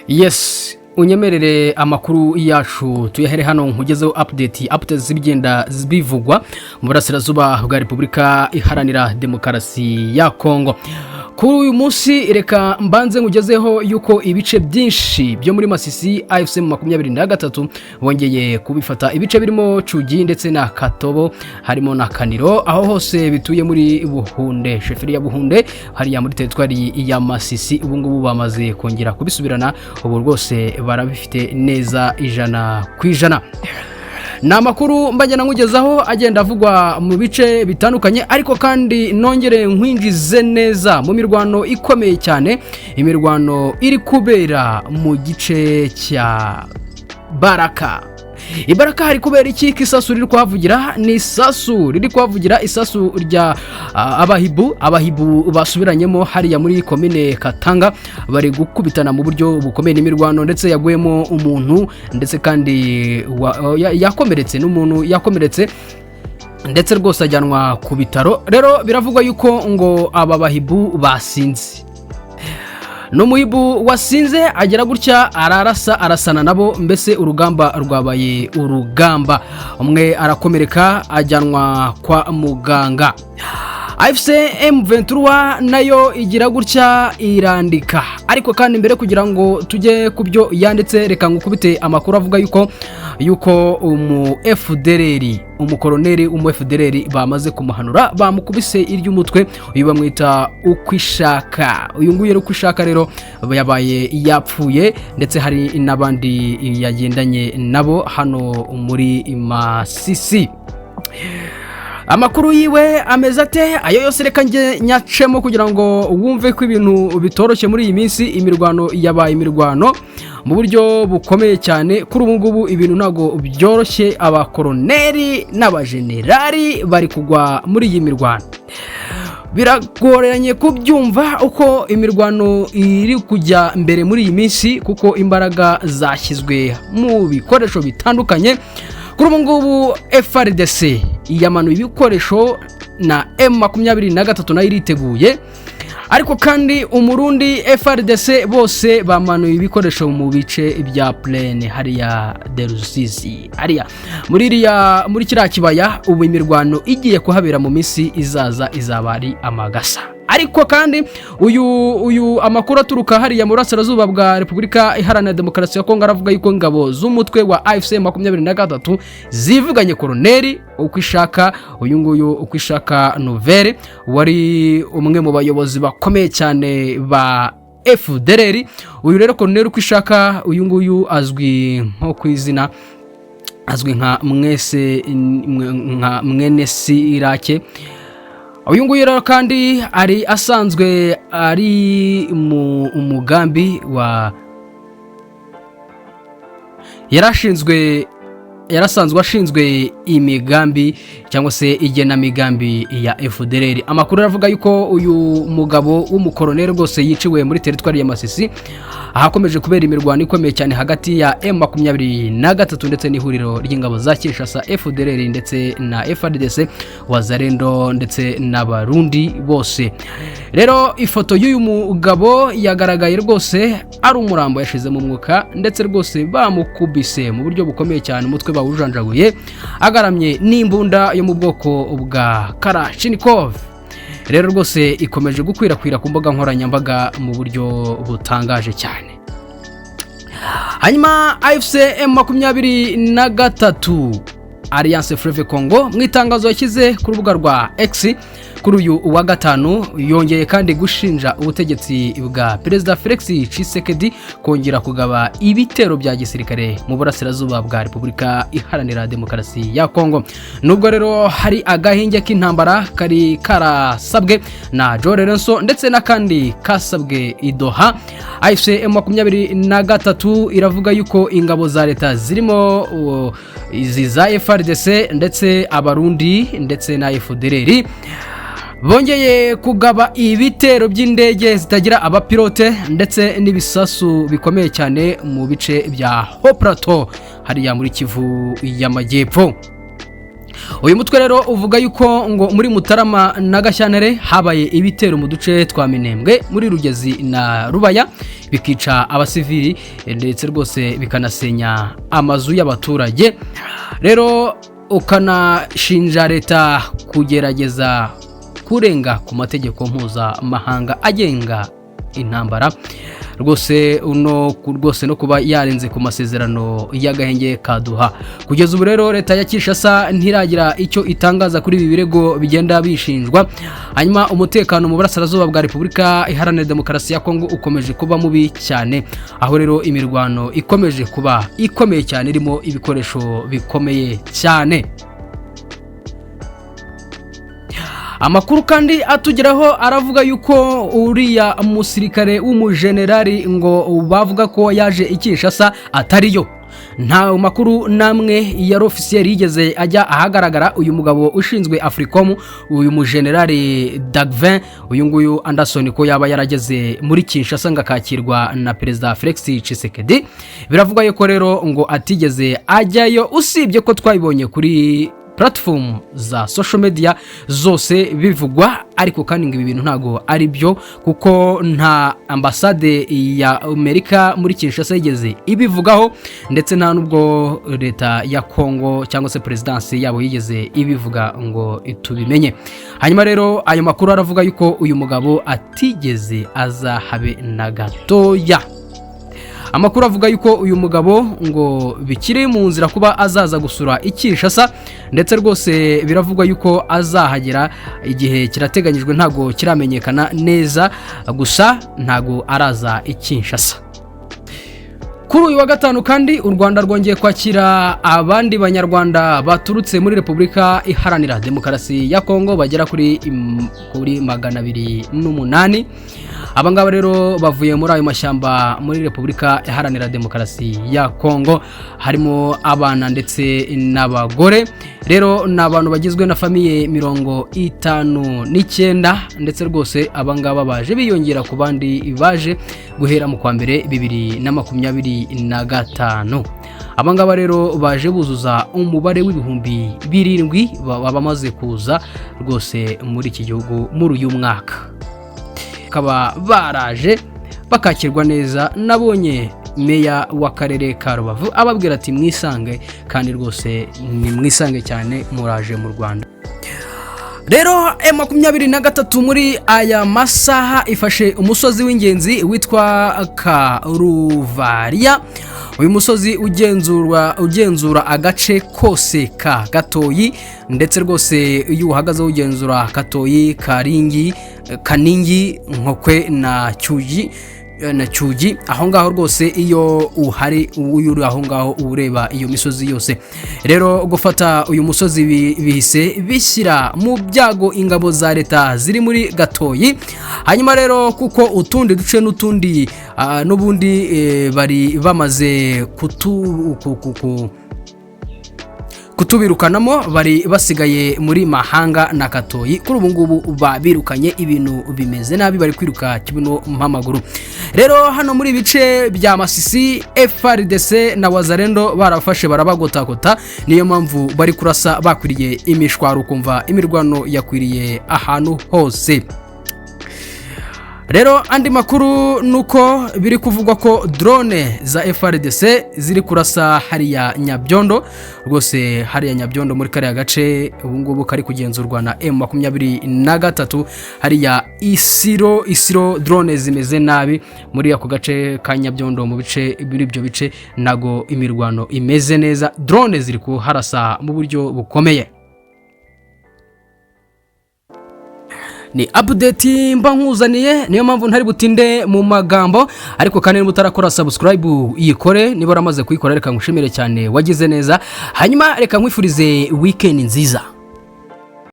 Yes, unyemerere amakuru yacu tuyahere hano nkugezeho update zibigenda zibivugwa mu burasirazuba bwa Repubulika Iharanira Demokarasi ya Kongo. Kuri uyu munsi reka mbanze ngugezeho yuko ibice byinshi byo muri Masisi AFC 23 bongeye kubifata. Ibice birimo Cugi ndetse na Katobo, harimo na Kaniro, aho hose bituye muri Buhunde, sheferi ya Buhunde hari ya muri teritwari ya Masisi. Ubu ngubu bamaze kongera kubisubirana, ubu rwose barabifite neza 100%. Na makuru mbajyana ngugezaho agenda avugwa mu bice bitandukanye, ariko kandi nongere nkwinjize neza mu mirwano ikomeye cyane, imirwano iri kubera mu gice cya Baraka. Ibaraka hari kubera iki? Kisasu riri kuhavugira ni isasu riri kuhavugira, isasu rya abahibu basubiranyemo hariya muri komine Katanga, bari gukubitana mu buryo bukomeye n'imirwano, ndetse yagwemo umuntu, ndetse kandi yakomeretse n'umuntu yakomeretse, ndetse rwose ajyanwa ku bitaro. Rero biravugwa yuko ngo aba bahibu basinze, n'umuhibu wasinze agera gutya arasana nabo, mbese urugamba rwabaye urugamba, umwe arakomereka ajyanwa kwa muganga. AFC M23 nayo igira gutya irandika, ariko kandi mbere kugira ngo tujye kubyo yanditse, reka ngukubite amakuru avuga yuko FDLR umukoroneri FDLR bamaze kumuhanura, bamukubise iry'umutwe. Uyu bamwita ukwishaka, uyu nguyu ukwishaka rero yabaye yapfuye, ndetse hari n'abandi yagendanye nabo hano muri Masisi. Amakuru yiwe ameze ate? Ayo yose reka nge nyacemo kugira ngo wumve ko ibintu bitoroshye muri iyi minsi. Imirwano yabaye imirwano mu buryo bukomeye cyane. Kuri ubu ngubu ibintu ntago byoroshye, abakoroneri n'abajenerali bari kugwa muri iyi mirwano. Biragoranye kubyumva uko imirwano iri kujya mbere muri iyi minsi, kuko imbaraga zashyizwe mu bikoresho bitandukanye. Kuri ubu ngubu FRDC yamanuye ibikoresho na M23 nayo iriteguye, ariko kandi umurundi FRDC bose bamanuye ibikoresho mu bice bya Plaine hariya de Ruzizi, hariya muri kiriya kibaya. Ubu imirwano igiye kuhabera mu minsi izaza izaba ari amagasa. Ariko kandi uyu amakuru aturuka hariya mu burasirazuba bwa Repubulika Iharanira Demokarasi ya Kongo aravuga yuko ingabo z'umutwe wa AFC 23 zivuganye koroneri ukwishaka, uyu nguyu ukwishaka Nouvelle, wari umwe mu bayobozi bakomeye cyane ba FDLR. Uyu rero koroneri ukwishaka, uyu nguyu azwi nko kwizina, azwi nka mwene Sirake. Uyu nguyu rero kandi ari asanzwe ari mu umugambi wa yarasanzwe ashinzwe imigambi cyangwa se igenamigambi ya FDLR. Amakuru aravuga yuko uyu mugabo w'umukoroneri rwose yiciwe muri teritwari ya Masisi, ahakomeje kubera imirwano ikomeye cyane hagati ya M23 ndetse n'ihuriro ry'ingabo za Kinshasa FDLR ndetse na FARDC Wazalendo ndetse n'abarundi bose. Rero ifoto y'uyu mugabo yagaragaye rwose ari umurambo yashize mu mwuka, ndetse rwose bamukubise mu buryo bukomeye cyane, umutwe bawujanjaguye, agaramye n'imbunda yo mu bwoko bwa Kalashnikov. Rero rwose ikomeje gukwirakwira ku mbuga nkoranyambaga mu buryo butangaje cyane. Hanyuma AFC M23 Alliance Fleuve Congo mu itangazo yashyize ku rubuga rwa X kuri uyu wa gatanu, yongeye kandi gushinja ubutegetsi bwa Perezida Felix Tshisekedi kongera kugaba ibitero bya gisirikare mu burasirazuba bwa Repubulika Iharanira Demokarasi ya Kongo. Nubwo rero hari agahinge k'intambara kari karasabwe na Jorerenso ndetse n'akandi kasabwe idoha, AFC M23 iravuga yuko ingabo za leta zirimo izi za FARDC ndetse abarundi ndetse na FDLR bongeye kugaba ibitero by'indege zitagira abapilote ndetse n'ibisasu bikomeye cyane mu bice bya Hauts-Plateaux hariya muri Kivu y'Amajyepfo. uyu mutwe rero uvuga yuko ngo muri Mutarama na Gashyantare habaye ibitero mu duce twa Minembwe muri Rugezi na Rubaya bikica abasivili ndetse rwose bikanasenya amazu y'abaturage. Rero ukanashinja leta kugerageza kurenga ku mategeko mpuzamahanga agenga intambara rwose no kuba yarenze ku masezerano y'agahenge kaduha. Kugeza ubu rero leta ya Kinshasa ntiragira icyo itangaza kuri ibi birego bigenda bishinjwa. Hanyuma umutekano mu burasirazuba bwa Repubulika Iharanira Demokarasi ya Kongo ukomeje kuba mubi cyane, aho rero imirwano ikomeje kuba ikomeye cyane irimo ibikoresho bikomeye cyane. Amakuru kandi atugeraho aravuga yuko uriya musirikare w'umujenerali ngo bavuga ko yaje Kinshasa atariyo. Nta makuru namwe ya officiel yigeze ajya ahagaragara. Uyu mugabo ushinzwe Africom, uyu mujenerali Dagvin, uyu nguyu Anderson, ko yaba yarageze muri Kinshasa ngakakirwa na Perezida Felix Tshisekedi. Biravuga yuko rero ngo atigeze ajyayo, usibye ko twabibonye kuri platform za social media zose bivugwa, ariko kandi ibi bintu ntago ari byo kuko nta ambasade ya Amerika muri Kinshasa yigeze ibivugaho, ndetse nta nubwo leta ya Kongo cyangwa se presidency yabo yigeze ibivuga ngo itubimenye. Hanyuma rero ayo makuru aravuga yuko uyu mugabo atigeze aza habe na gatoya. Amakuru avuga yuko uyu mugabo ngo bikiri mu nzira kuba azaza gusura Kinshasa, ndetse rwose biravugwa yuko azahagera igihe kirateganyijwe ntago kiramenyekana neza, gusa ntago araza Kinshasa. Kuri uyu wa gatanu kandi u Rwanda rwongeye kwakira abandi banyarwanda baturutse muri Repubulika Iharanira Demokarasi ya Kongo bagera kuri 208. Abangaba rero bavuye muri ayo mashyamba muri Repubulika Iharanira Demokarasi ya Kongo, harimo abana ndetse n'abagore. Rero n'abantu bagizwe na famiye 59, ndetse rwose abangaba baje biyongera ku bandi baje guhera mu kwa mbere 2025. Abangaba rero baje buzuza umubare w'ibihumbi 7 bamaze kuza rwose muri iki gihugu muri uyu mwaka. Bakaba baraje bakakirwa neza. Nabonye meya w'akarere ka Rubavu ababwira ati mwisange, kandi rwose ni mwisange cyane muraje mu Rwanda. Rero M23 muri aya masaha ifashe umusozi w'ingenzi witwa Karuvaria. Uyu musozi ugenzura agace kose ka Gatoyi, ndetse rwose iyo uhagaze ugenzura Gatoyi, Kaningi, Nkokwe na Cyugi. Aho ngaho rwose iyo uhari uyuri aho ngaho ureba iyo misozi yose. Rero gufata uyu musozi bihise bishyira mu byago ingabo za leta ziri muri Gatoyi. Hanyuma rero kuko utundi duce n'utundi n'ubundi bari bamaze kutubirukanamo, bari basigaye muri Mahanga na Gatoyi. Kuri ubu ngubu babirukanye, ibintu bimeze nabi, bari kwiruka kibuno mpamaguru. Rero hano muri bice bya Masisi FRDC na Wazalendo barafashe barabagotakota, niyo mpamvu bari kurasa bakwiriye imishwaro, kumva imirwano yakwiriye ahantu hose. Rero andi makuru nuko biri kuvugwa ko drone za FRDC ziri kurasa hariya Nyabyondo. Rwose hariya Nyabyondo muri kariya gace ubu ngubu kari kugenzurwa na M23 hariya Isiro. Drone zimeze nabi muri ako gace ka Nyabyondo, mu bice ibyo bice nago imirwano imeze neza. Drone ziri kuharasa mu buryo bukomeye. Ni update mba nkuzaniye, niyo mpamvu ntari butinde mu magambo, ariko kandi niba utarakora subscribe yikore, niba uramaze kuyikora reka ngushimire cyane wagize neza. Hanyuma reka nkwifurize weekend nziza.